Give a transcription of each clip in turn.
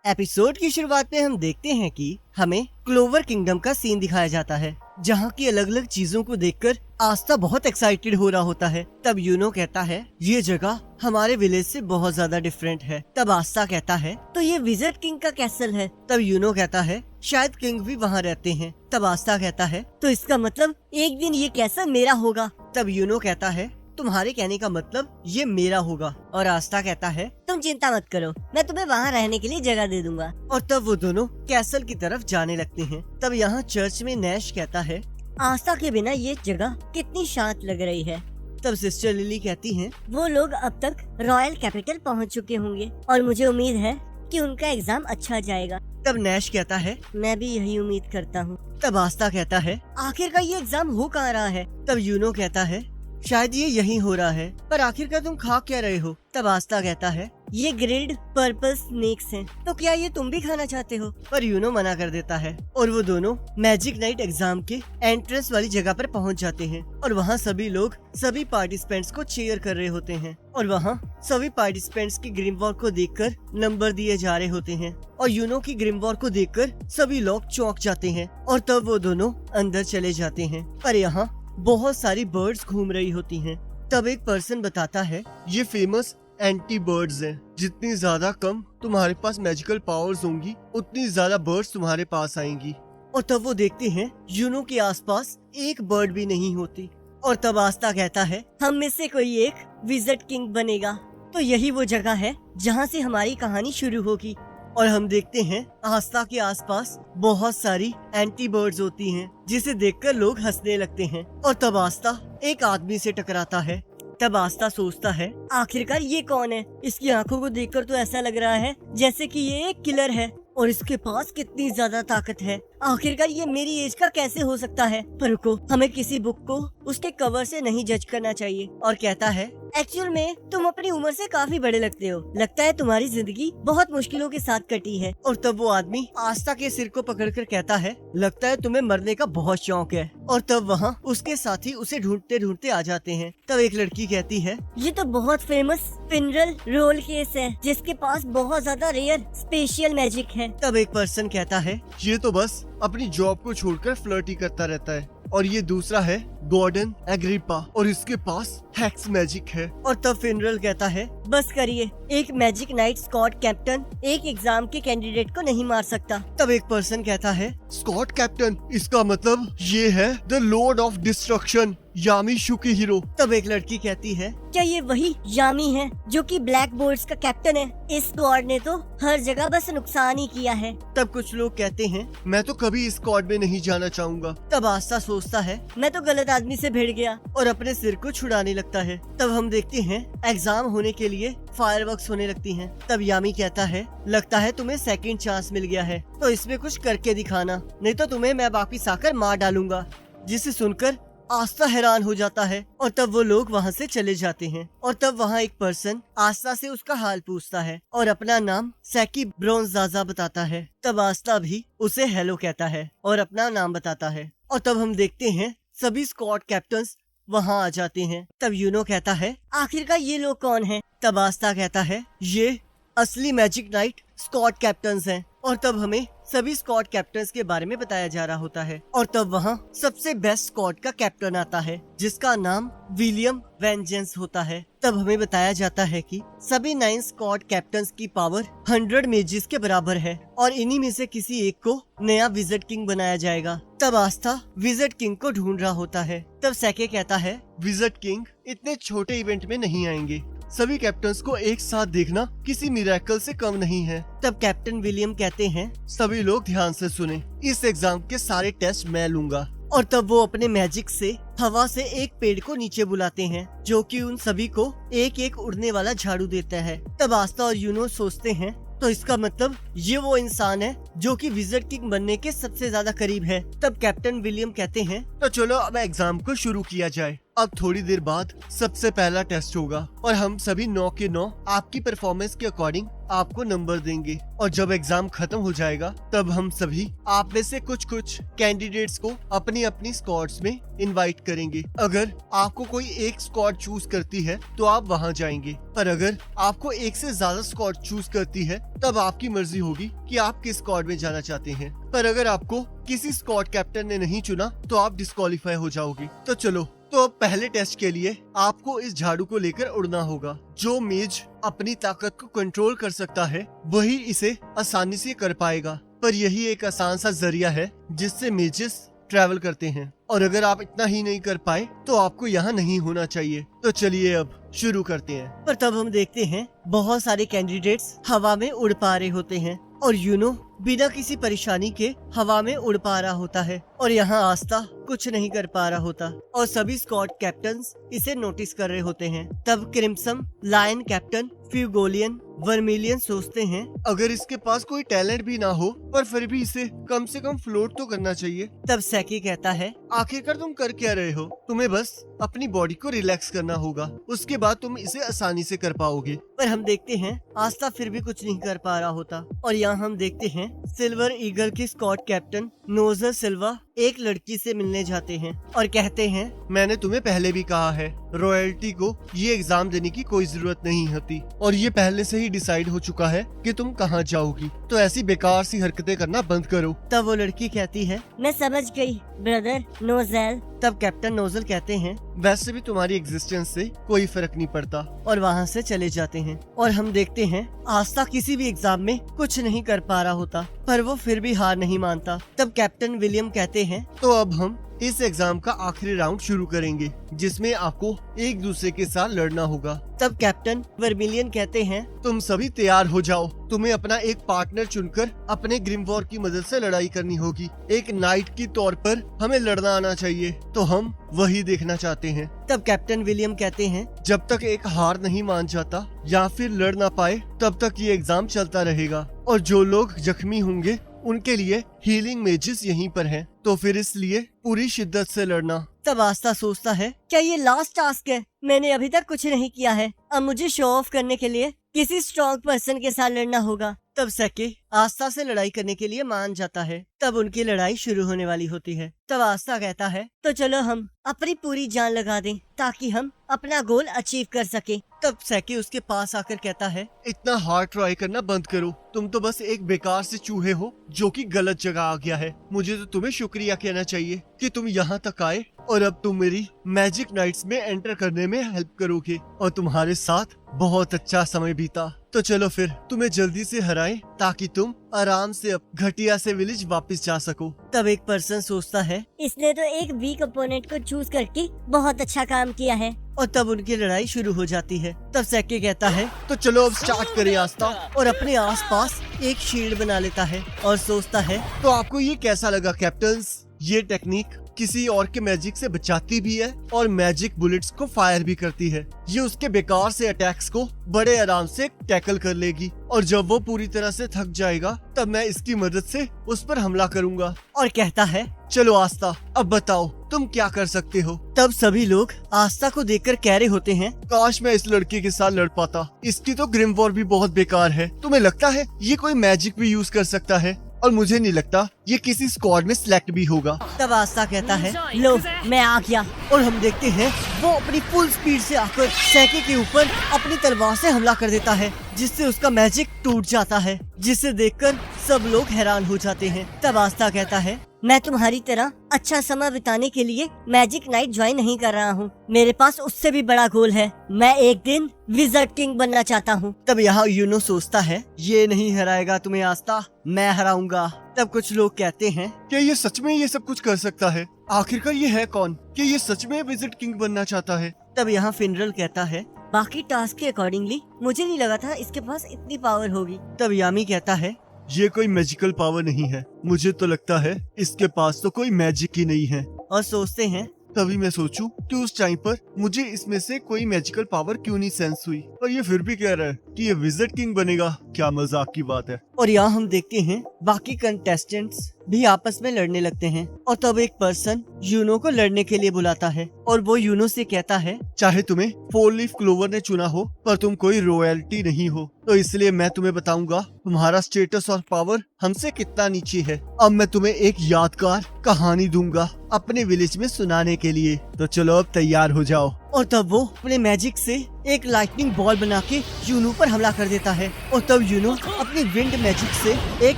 Episode की शुरुआत में हम देखते हैं कि हमें क्लोवर किंगडम का सीन दिखाया जाता है, जहाँ की अलग अलग चीजों को देखकर आस्था बहुत एक्साइटेड हो रहा होता है। तब यूनो कहता है ये जगह हमारे विलेज से बहुत ज्यादा डिफरेंट है। तब आस्था कहता है तो ये विजर्ड किंग का कैसल है। तब यूनो कहता है शायद किंग भी वहाँ रहते हैं। तब आस्था कहता है तो इसका मतलब एक दिन ये कैसल मेरा होगा। तब यूनो कहता है तुम्हारे कहने का मतलब ये मेरा होगा। और आस्था कहता है तुम चिंता मत करो, मैं तुम्हें वहाँ रहने के लिए जगह दे दूंगा। और तब वो दोनों कैसल की तरफ जाने लगते हैं। तब यहाँ चर्च में नैश कहता है आस्था के बिना ये जगह कितनी शांत लग रही है। तब सिस्टर लिली कहती हैं वो लोग अब तक रॉयल कैपिटल पहुँच चुके होंगे और मुझे उम्मीद है कि उनका एग्जाम अच्छा जाएगा। तब नैश कहता है मैं भी यही उम्मीद करता हूँ। तब आस्था कहता है आखिरकार ये एग्जाम हो कहाँ रहा है। तब यूनो कहता है शायद ये यहीं हो रहा है, पर आखिरकार तुम खा क्या रहे हो। तब आस्था कहता है ये ग्रिल्ड पर्पल स्नेक्स हैं, तो क्या ये तुम भी खाना चाहते हो। पर यूनो मना कर देता है और वो दोनों मैजिक नाइट एग्जाम के एंट्रेंस वाली जगह पर पहुंच जाते हैं। और वहाँ सभी लोग सभी पार्टिसिपेंट्स को चीयर कर रहे होते हैं और वहाँ सभी पार्टिसिपेंट्स की ग्रिम वॉर को देखकर नंबर दिए जा रहे होते हैं। और यूनो की ग्रिम वॉर को देखकर सभी लोग चौंक जाते हैं और तब वो दोनों अंदर चले जाते हैं। पर यहाँ बहुत सारी बर्ड्स घूम रही होती हैं। तब एक पर्सन बताता है ये फेमस एंटी बर्ड्स हैं। जितनी ज्यादा कम तुम्हारे पास मैजिकल पावर्स होंगी उतनी ज्यादा बर्ड्स तुम्हारे पास आएंगी। और तब वो देखते हैं यूनो के आसपास एक बर्ड भी नहीं होती। और तब आस्था कहता है हम में से कोई एक विजर्ड किंग बनेगा, तो यही वो जगह है जहाँ से हमारी कहानी शुरू होगी। और हम देखते हैं आस्था के आसपास बहुत सारी एंटी बर्ड्स होती हैं, जिसे देखकर लोग हंसने लगते हैं। और तब आस्था एक आदमी से टकराता है। तब आस्था सोचता है आखिरकार ये कौन है। इसकी आंखों को देखकर तो ऐसा लग रहा है जैसे कि ये एक किलर है और इसके पास कितनी ज्यादा ताकत है। आखिरकार ये मेरी एज का कैसे हो सकता है। पर रुको, हमें किसी बुक को उसके कवर से नहीं जज करना चाहिए। और कहता है एक्चुअल में तुम अपनी उम्र से काफी बड़े लगते हो, लगता है तुम्हारी जिंदगी बहुत मुश्किलों के साथ कटी है। और तब वो आदमी आस्था के सिर को पकड़कर कहता है लगता है तुम्हें मरने का बहुत शौक है। और तब वहाँ उसके साथी उसे ढूंढते ढूंढते आ जाते हैं। तब एक लड़की कहती है ये तो बहुत फेमस फिनरल रोल केस है, जिसके पास बहुत ज्यादा रेयर स्पेशल मैजिक है। तब एक पर्सन कहता है ये तो बस अपनी जॉब को छोड़कर फ्लर्टी करता रहता है। और ये दूसरा है गॉर्डन एग्रिपा और इसके पास हैक्स मैजिक है। और तब फिनरल कहता है बस करिए, एक मैजिक नाइट स्कॉट कैप्टन एक एग्जाम के कैंडिडेट को नहीं मार सकता। तब एक पर्सन कहता है स्कॉट कैप्टन, इसका मतलब ये है द लॉर्ड ऑफ डिस्ट्रक्शन यामी शुकिहिरो। तब एक लड़की कहती है क्या ये वही यामी है जो कि ब्लैक बोर्ड्स का कैप्टन है। इस स्क्वाड ने तो हर जगह बस नुकसान ही किया है। तब कुछ लोग कहते हैं मैं तो कभी इस स्क्वाड में नहीं जाना चाहूँगा। तब आस्था सोचता है मैं तो गलत आदमी से भिड़ गया और अपने सिर को छुड़ाने लगता है। तब हम देखते हैं एग्जाम होने के लिए फायरवर्क्स होने लगती हैं। तब यामी कहता है लगता है तुम्हें सेकंड चांस मिल गया है, तो इसमें कुछ करके दिखाना, नहीं तो तुम्हें मैं वापिस आकर मार डालूंगा। जिसे सुनकर आस्था हैरान हो जाता है और तब वो लोग वहाँ से चले जाते हैं। और तब वहाँ एक पर्सन आस्था से उसका हाल पूछता है और अपना नाम सैकी ब्रोंजाजा बताता है। तब आस्था भी उसे हेलो कहता है और अपना नाम बताता है। और तब हम देखते हैं सभी स्क्वाड कैप्टन्स वहाँ आ जाते हैं। तब यूनो कहता है आखिरकार ये लोग कौन हैं। तब आस्था कहता है ये असली मैजिक नाइट स्क्वाड कैप्टन्स हैं। और तब हमें सभी स्क्वाड कैप्टन्स के बारे में बताया जा रहा होता है। और तब वहाँ सबसे बेस्ट स्क्वाड का कैप्टन आता है जिसका नाम विलियम वेंजेंस होता है। तब हमें बताया जाता है कि सभी 9 स्क्वाड कैप्टन्स की पावर 100 मेजिस के बराबर है और इन्हीं में से किसी एक को नया विजर्ड किंग बनाया जाएगा। तब आस्था विजर्ड किंग को ढूंढ रहा होता है। तब सैके कहता है विजर्ड किंग इतने छोटे इवेंट में नहीं आएंगे, सभी कैप्टन्स को एक साथ देखना किसी मिरेकल से कम नहीं है। तब कैप्टन विलियम कहते हैं सभी लोग ध्यान से सुने, इस एग्जाम के सारे टेस्ट मैं लूंगा। और तब वो अपने मैजिक से हवा से एक पेड़ को नीचे बुलाते हैं जो कि उन सभी को एक एक उड़ने वाला झाड़ू देता है। तब आस्था और यूनो सोचते हैं तो इसका मतलब ये वो इंसान है जो कि विजर्ड किंग बनने के सबसे ज्यादा करीब है। तब कैप्टन विलियम कहते हैं तो चलो अब एग्जाम को शुरू किया जाए। अब थोड़ी देर बाद सबसे पहला टेस्ट होगा और हम सभी 9 के 9 आपकी परफॉर्मेंस के अकॉर्डिंग आपको नंबर देंगे। और जब एग्जाम खत्म हो जाएगा तब हम सभी आप में से कुछ कैंडिडेट्स को अपनी अपनी स्क्वाड्स में इनवाइट करेंगे। अगर आपको कोई एक स्क्वाड चूज करती है तो आप वहां जाएंगे, पर अगर आपको एक से ज्यादा स्क्वाड चूज करती है तब आपकी मर्जी होगी कि आप किस स्क्वाड में जाना चाहते हैं। पर अगर आपको किसी स्क्वाड कैप्टन ने नहीं चुना तो आप डिस्क्वालीफाई हो जाओगे। तो चलो, तो अब पहले टेस्ट के लिए आपको इस झाड़ू को लेकर उड़ना होगा। जो मेज अपनी ताकत को कंट्रोल कर सकता है वही इसे आसानी से कर पाएगा, पर यही एक आसान सा जरिया है जिससे मेजेस ट्रैवल करते हैं। और अगर आप इतना ही नहीं कर पाए तो आपको यहाँ नहीं होना चाहिए। तो चलिए अब शुरू करते हैं। पर तब हम देखते हैं बहुत सारे कैंडिडेट्स हवा में उड़ पा रहे होते हैं और यूनो बिना किसी परेशानी के हवा में उड़ पा रहा होता है और यहाँ आस्था कुछ नहीं कर पा रहा होता और सभी स्क्वाड कैप्टन्स इसे नोटिस कर रहे होते हैं। तब क्रिम्सन, लायन कैप्टन, फ्यूगोलियन, वर्मिलियन सोचते हैं अगर इसके पास कोई टैलेंट भी ना हो पर फिर भी इसे कम से कम फ्लोट तो करना चाहिए। तब सैकी कहता है आखिरकार तुम कर क्या रहे हो? तुम्हें बस अपनी बॉडी को रिलैक्स करना होगा, उसके बाद तुम इसे आसानी से कर पाओगे। पर हम देखते हैं आस्था फिर भी कुछ नहीं कर पा रहा होता और यहाँ हम देखते हैं सिल्वर ईगल की स्क्वाड कैप्टन नोजर सिल्वा एक लड़की से मिलने जाते हैं और कहते हैं मैंने तुम्हें पहले भी कहा है, रॉयल्टी को ये एग्जाम देने की कोई जरूरत नहीं होती और ये पहले से ही डिसाइड हो चुका है कि तुम कहाँ जाओगी, तो ऐसी बेकार सी हरकतें करना बंद करो। तब वो लड़की कहती है मैं समझ गई ब्रदर नोजेल। तब कैप्टन नोजल कहते हैं वैसे भी तुम्हारी एग्जिस्टेंस से कोई फर्क नहीं पड़ता और वहाँ से चले जाते हैं। और हम देखते हैं आस्था किसी भी एग्जाम में कुछ नहीं कर पा रहा होता पर वो फिर भी हार नहीं मानता। तब कैप्टन विलियम कहते हैं तो अब हम इस एग्जाम का आखिरी राउंड शुरू करेंगे जिसमें आपको एक दूसरे के साथ लड़ना होगा। तब कैप्टन वर्मिलियन कहते हैं तुम सभी तैयार हो जाओ, तुम्हें अपना एक पार्टनर चुनकर अपने ग्रिमवॉर की मदद से लड़ाई करनी होगी। एक नाइट की तौर पर हमें लड़ना आना चाहिए, तो हम वही देखना चाहते हैं। तब कैप्टन विलियम कहते हैं जब तक एक हार नहीं मान जाता या फिर लड़ ना पाए तब तक ये एग्जाम चलता रहेगा और जो लोग जख्मी होंगे उनके लिए हीलिंग मेजेस यहीं पर हैं, तो फिर इसलिए पूरी शिद्दत से लड़ना। तब आस्था सोचता है क्या ये लास्ट टास्क है? मैंने अभी तक कुछ नहीं किया है, अब मुझे शो ऑफ करने के लिए किसी स्ट्रॉन्ग पर्सन के साथ लड़ना होगा। तब सैके आस्था से लड़ाई करने के लिए मान जाता है। तब उनकी लड़ाई शुरू होने वाली होती है। तब आस्था कहता है तो चलो हम अपनी पूरी जान लगा दें ताकि हम अपना गोल अचीव कर सके। तब सैके उसके पास आकर कहता है इतना हार्ड ट्राई करना बंद करो, तुम तो बस एक बेकार से चूहे हो जो कि गलत जगह आ गया है। मुझे तो तुम्हें शुक्रिया कहना चाहिए कि तुम यहाँ तक आए और अब तुम मेरी मैजिक नाइट्स में एंटर करने में हेल्प करोगे और तुम्हारे साथ बहुत अच्छा समय बीता। तो चलो फिर तुम्हें जल्दी से हराएं ताकि तुम आराम से अब घटिया से विलेज वापस जा सको। तब एक पर्सन सोचता है इसने तो एक वीक अपोनेंट को चूज करके बहुत अच्छा काम किया है। और तब उनकी लड़ाई शुरू हो जाती है। तब सैके कहता है तो चलो अब स्टार्ट करें आस्था, और अपने आसपास एक शील्ड बना लेता है और सोचता है तो आपको ये कैसा लगा कैप्टन्स? ये टेक्निक किसी और के मैजिक से बचाती भी है और मैजिक बुलेट्स को फायर भी करती है। ये उसके बेकार से अटैक्स को बड़े आराम से टैकल कर लेगी और जब वो पूरी तरह से थक जाएगा तब मैं इसकी मदद से उस पर हमला करूंगा। और कहता है चलो आस्था, अब बताओ तुम क्या कर सकते हो? तब सभी लोग आस्था को देखकर कह रहे होते हैं काश मैं इस लड़के के साथ लड़ पाता, इसकी तो ग्रिमवॉर भी बहुत बेकार है। तुम्हें लगता है ये कोई मैजिक भी यूज कर सकता है? और मुझे नहीं लगता ये किसी स्क्वाड में सिलेक्ट भी होगा। तब आस्था कहता है लो मैं आ गया। और हम देखते हैं वो अपनी फुल स्पीड से आकर सैके के ऊपर अपनी तलवार से हमला कर देता है जिससे उसका मैजिक टूट जाता है, जिसे देखकर सब लोग हैरान हो जाते हैं। तब आस्था कहता है मैं तुम्हारी तरह अच्छा समय बिताने के लिए मैजिक नाइट ज्वाइन नहीं कर रहा हूँ। मेरे पास उससे भी बड़ा गोल है, मैं एक दिन विज़र्ड किंग बनना चाहता हूँ। तब यहाँ यूनो सोचता है ये नहीं हराएगा तुम्हें आस्था, मैं हराऊंगा। तब कुछ लोग कहते हैं क्या ये सच में ये सब कुछ कर सकता है? आखिरकार ये है कौन कि ये सच में विज़र्ड किंग बनना चाहता है? तब यहाँ फिनरल कहता है बाकी टास्क के अकॉर्डिंगली मुझे नहीं लगा था इसके पास इतनी पावर होगी। तब यामी कहता है ये कोई मैजिकल पावर नहीं है, मुझे तो लगता है इसके पास तो कोई मैजिक ही नहीं है। और सोचते हैं तभी मैं सोचूं कि उस टाइम पर मुझे इसमें से कोई मैजिकल पावर क्यों नहीं सेंस हुई, और ये फिर भी कह रहा है कि ये विज़र्ड किंग बनेगा। क्या मजाक की बात है। और यहाँ हम देखते हैं बाकी कंटेस्टेंट्स भी आपस में लड़ने लगते हैं और तब एक पर्सन यूनो को लड़ने के लिए बुलाता है और वो यूनो से कहता है, चाहे तुम्हें 4 लीफ क्लोवर ने चुना हो, पर तुम कोई रॉयल्टी नहीं हो, तो इसलिए मैं तुम्हें बताऊंगा तुम्हारा स्टेटस और पावर हमसे कितना नीचे है। अब मैं तुम्हें एक यादगार कहानी दूंगा अपने विलेज में सुनाने के लिए, तो चलो अब तैयार हो जाओ। और तब वो अपने मैजिक से एक लाइटनिंग बॉल बना के यूनो पर हमला कर देता है और तब यूनो अपनी विंड मैजिक से एक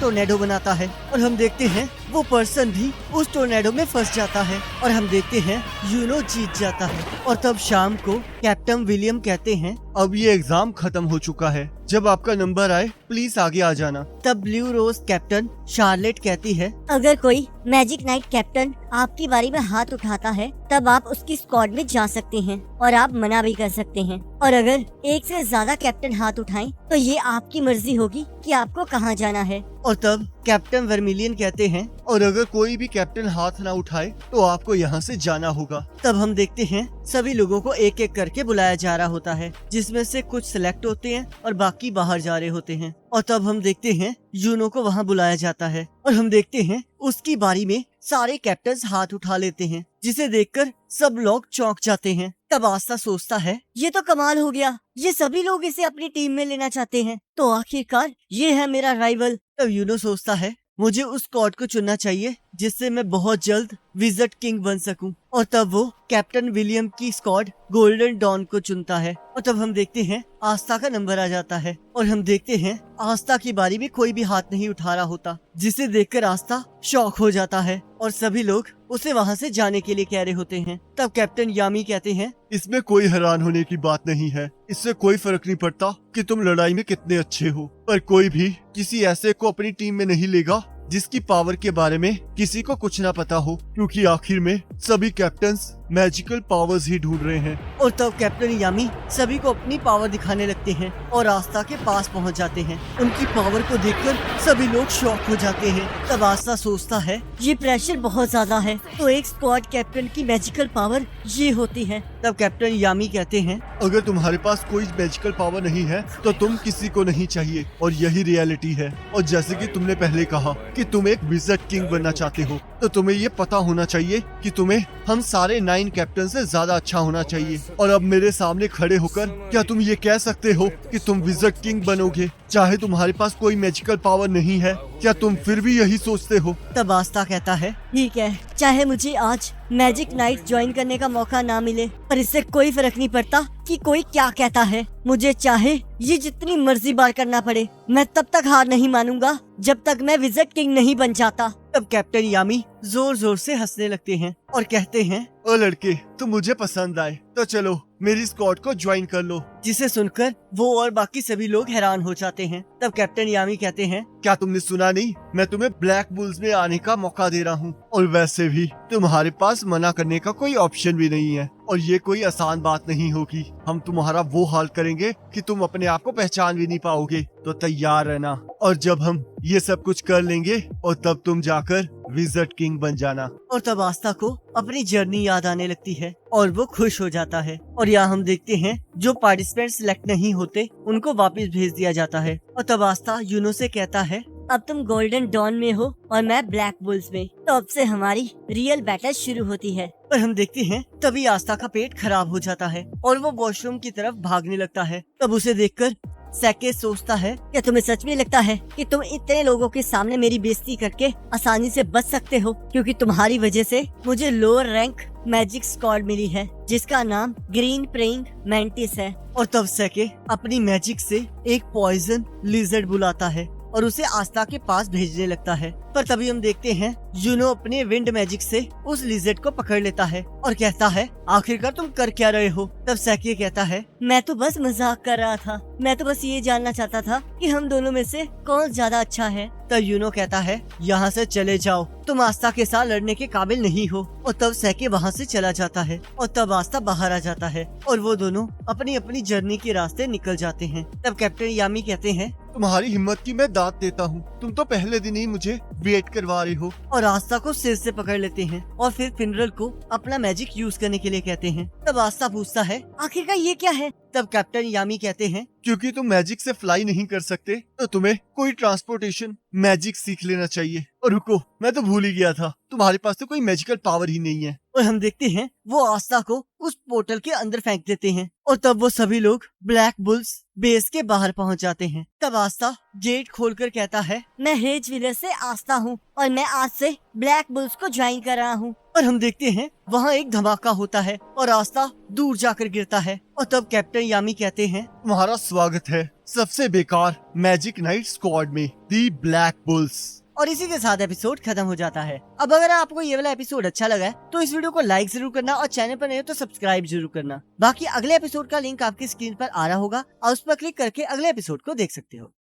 टोर्नेडो बनाता है और हम देखते हैं वो पर्सन भी उस टोर्नेडो में फंस जाता है और हम देखते हैं यूनो जीत जाता है। और तब शाम को कैप्टन विलियम कहते हैं, अब ये एग्जाम खत्म हो चुका है, जब आपका नंबर आए प्लीज आगे आ जाना। तब ब्लू रोज कैप्टन शार्लेट कहती है, अगर कोई मैजिक नाइट कैप्टन आपकी बारी में हाथ उठाता है तब आप उसकी स्क्वाड में जा सकते हैं और आप मना भी कर सकते हैं, और अगर एक से ज्यादा कैप्टन हाथ उठाएं तो ये आपकी मर्जी होगी कि आपको कहां जाना है। और तब कैप्टन वर्मिलियन कहते हैं, और अगर कोई भी कैप्टन हाथ ना उठाए तो आपको यहाँ से जाना होगा। तब हम देखते हैं सभी लोगों को एक एक करके बुलाया जा रहा होता है, जिसमें से कुछ सिलेक्ट होते हैं और बाकी बाहर जा रहे होते हैं। और तब हम देखते हैं यूनो को वहाँ बुलाया जाता है और हम देखते हैं उसकी बारी में सारे कैप्टन्स हाथ उठा लेते हैं, जिसे देखकर सब लोग चौंक जाते हैं। तब आस्था सोचता है, ये तो कमाल हो गया, ये सभी लोग इसे अपनी टीम में लेना चाहते हैं, तो आखिरकार ये है मेरा राइवल। तब यूनो सोचता है, मुझे उस स्क्वाड को चुनना चाहिए जिससे मैं बहुत जल्द विज़र्ड किंग बन सकूं। और तब वो कैप्टन विलियम की स्क्वाड गोल्डन डॉन को चुनता है और तब हम देखते हैं आस्था का नंबर आ जाता है और हम देखते हैं आस्था की बारी में कोई भी हाथ नहीं उठा रहा होता, जिसे देखकर आस्था शॉक हो जाता है और सभी लोग उसे वहाँ से जाने के लिए कह रहे होते हैं। तब कैप्टन यामी कहते हैं, इसमें कोई हैरान होने की बात नहीं है, इससे कोई फर्क नहीं पड़ता कि तुम लड़ाई में कितने अच्छे हो, पर कोई भी किसी ऐसे को अपनी टीम में नहीं लेगा जिसकी पावर के बारे में किसी को कुछ ना पता हो, क्योंकि आखिर में सभी कैप्टन्स मैजिकल पावर्स ही ढूंढ रहे हैं। और तब कैप्टन यामी सभी को अपनी पावर दिखाने लगते हैं और आस्था के पास पहुंच जाते हैं। उनकी पावर को देखकर सभी लोग शॉक हो जाते हैं। तब आस्था सोचता है, ये प्रेशर बहुत ज्यादा है, तो एक स्क्वाड कैप्टन की मैजिकल पावर ये होती है। तब कैप्टन यामी कहते हैं, अगर तुम्हारे पास कोई मैजिकल पावर नहीं है तो तुम किसी को नहीं चाहिए, और यही रियलिटी है। और जैसे कि तुमने पहले कहा कि तुम एक विज़र्ड किंग बनना चाहते हो, तो तुम्हें ये पता होना चाहिए कि तुम्हें हम सारे 9 कैप्टन से ज्यादा अच्छा होना चाहिए। और अब मेरे सामने खड़े होकर क्या तुम ये कह सकते हो कि तुम विज़र्ड किंग बनोगे, चाहे तुम्हारे पास कोई मैजिकल पावर नहीं है? क्या तुम फिर भी यही सोचते हो? तब आस्था कहता है, ठीक है, चाहे मुझे आज मैजिक नाइट ज्वाइन करने का मौका ना मिले, पर इससे कोई फर्क नहीं पड़ता कि कोई क्या कहता है। मुझे चाहे ये जितनी मर्जी बार करना पड़े, मैं तब तक हार नहीं मानूंगा जब तक मैं विज़र्ड किंग नहीं बन जाता। तब कैप्टन यामी जोर जोर से हंसने लगते हैं और कहते हैं, ओ लड़के, तुम मुझे पसंद आए तो चलो मेरी स्क्वाड को ज्वाइन कर लो। जिसे सुनकर वो और बाकी सभी लोग हैरान हो जाते हैं। तब कैप्टन यामी कहते हैं, क्या तुमने सुना नहीं? मैं तुम्हें ब्लैक बुल्स में आने का मौका दे रहा हूँ, और वैसे भी तुम्हारे पास मना करने का कोई ऑप्शन भी नहीं है, और ये कोई आसान बात नहीं होगी। हम तुम्हारा वो हाल करेंगे कि तुम अपने आप को पहचान भी नहीं पाओगे, तो तैयार रहना। और जब हम ये सब कुछ कर लेंगे और तब तुम जाकर विज़र्ड किंग बन जाना। और तब आस्था को अपनी जर्नी याद आने लगती है और वो खुश हो जाता है। और यहाँ हम देखते हैं जो पार्टिसिपेंट सिलेक्ट नहीं होते उनको वापस भेज दिया जाता है। और तब आस्था यूनो से कहता है, अब तुम गोल्डन डॉन में हो और मैं ब्लैक बुल्स में, तो अब से हमारी रियल बैटल शुरू होती है। पर हम देखते हैं तभी आस्था का पेट खराब हो जाता है और वो वॉशरूम की तरफ भागने लगता है। तब उसे देखकर सैके सोचता है, क्या तुम्हें सच में लगता है कि तुम इतने लोगों के सामने मेरी बेइज्जती करके आसानी से बच सकते हो? क्योंकि तुम्हारी वजह से मुझे लोअर रैंक मैजिक स्क्वाड मिली है, जिसका नाम ग्रीन प्रेइंग मैंटिस है। और तब सैके अपनी मैजिक से एक पॉइजन लिजर्ड बुलाता है और उसे आस्था के पास भेजने लगता है। पर तभी हम देखते हैं यूनो अपने विंड मैजिक से उस लिजर्ड को पकड़ लेता है और कहता है, आखिरकार तुम कर क्या रहे हो? तब सैके कहता है, मैं तो बस मजाक कर रहा था, मैं तो बस ये जानना चाहता था कि हम दोनों में से कौन ज्यादा अच्छा है। तब यूनो कहता है, यहाँ से चले जाओ, तुम आस्था के साथ लड़ने के काबिल नहीं हो। और तब सैके वहाँ से चला जाता है और तब आस्था बाहर आ जाता है और वो दोनों अपनी अपनी जर्नी के रास्ते निकल जाते हैं। तब कैप्टन यामी कहते हैं, तुम्हारी हिम्मत की मैं दाद देता हूँ, तुम तो पहले दिन ही मुझे वेट करवा रहे हो। और आस्था को सिर से पकड़ लेते हैं और फिर फिनरल को अपना मैजिक यूज करने के लिए कहते हैं। तब आस्था पूछता है, आखिरकार ये क्या है? तब कैप्टन यामी कहते हैं, क्योंकि तुम मैजिक से फ्लाई नहीं कर सकते तो तुम्हें कोई ट्रांसपोर्टेशन मैजिक सीख लेना चाहिए। और रुको, मैं तो भूल ही गया था, तुम्हारे पास तो कोई मैजिकल पावर ही नहीं है। और हम देखते हैं वो आस्था को उस पोर्टल के अंदर फेंक देते हैं और तब वो सभी लोग ब्लैक बुल्स बेस के बाहर पहुंच जाते हैं। तब आस्था गेट खोलकर कहता है, मैं हेज विलेज से आस्था हूँ और मैं आज से ब्लैक बुल्स को ज्वाइन कर रहा हूँ। और हम देखते हैं वहाँ एक धमाका होता है और आस्था दूर जाकर गिरता है। और तब कैप्टन यामी कहते हैं, तुम्हारा स्वागत है सबसे बेकार मैजिक नाइट स्क्वाड में, दी ब्लैक बुल्स। और इसी के साथ एपिसोड खत्म हो जाता है। अब अगर आपको ये वाला एपिसोड अच्छा लगा है तो इस वीडियो को लाइक जरूर करना और चैनल पर नए हो तो सब्सक्राइब जरूर करना। बाकी अगले एपिसोड का लिंक आपकी स्क्रीन पर आ रहा होगा और उस पर क्लिक करके अगले एपिसोड को देख सकते हो।